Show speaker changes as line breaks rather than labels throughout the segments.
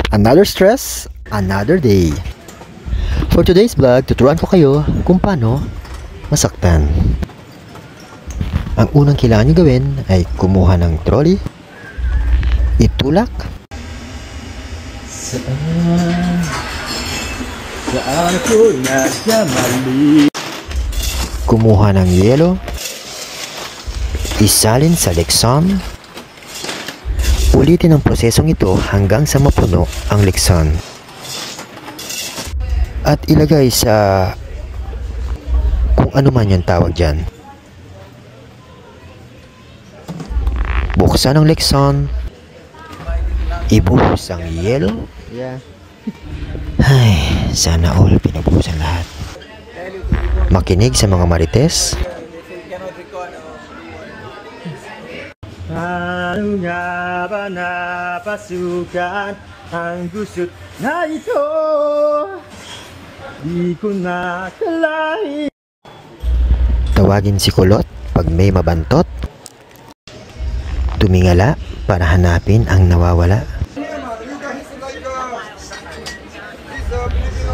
Another stress, another day. For today's vlog, tuturuan ko kayo kung paano masaktan. Ang unang kailangan nyo gawin ay kumuha ng trolley, itulak,
Saan ko nagkamali?
Kumuha ng yelo, isalin sa Lexan. Ulitin ang prosesong ito hanggang sa mapuno ang Lexan. At ilagay sa kung ano man yung tawag dyan. Buksan ang Lexan. Ibuhos ang yelo. Ay, sana all pinabuhusan lahat. Makinig sa mga marites.
Ano nga ba napasukan ang gusot na ito? Di ko nakalain.
Tawagin si Kulot pag may mabantot. Tumingala para hanapin ang nawawala.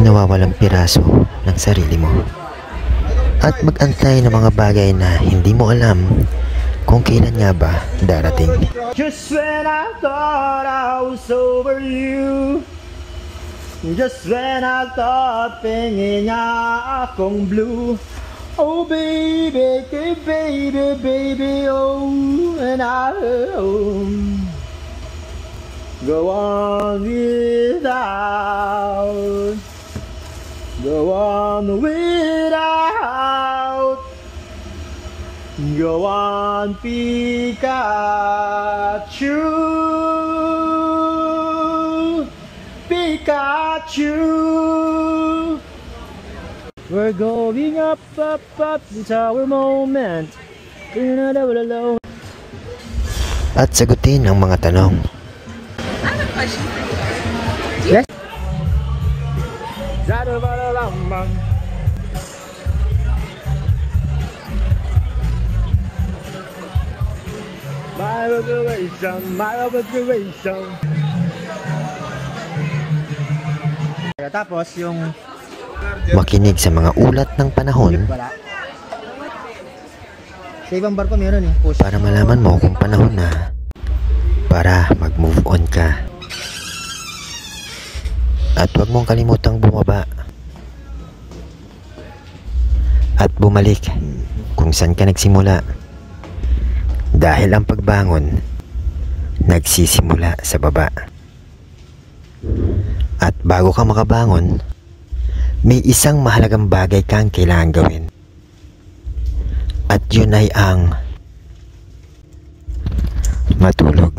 Nawawalang piraso ng sarili mo. At mag-antay ng mga bagay na hindi mo alam kung kailan nga ba darating.
Just when I thought I was over you, just when I thought pingin niya akong blue. Oh baby, baby, baby, oh, and I go on without, go on without, go on Pikachu, Pikachu. We're going up, up, up, it's our moment.
At sagutin ang mga tanong.
Yes? My revelation, my revelation. Tapos yung
Makinig sa mga ulat ng panahon
wala. Sa ibang barko meron eh. Push.
para malaman mo kung panahon na para mag-move on ka. At huwag mong kalimutang bumaba at bumalik kung saan ka nagsimula. Dahil ang pagbangon nagsisimula sa baba. At bago ka makabangon, may isang mahalagang bagay kang kailangan gawin. At yun ay ang matulog.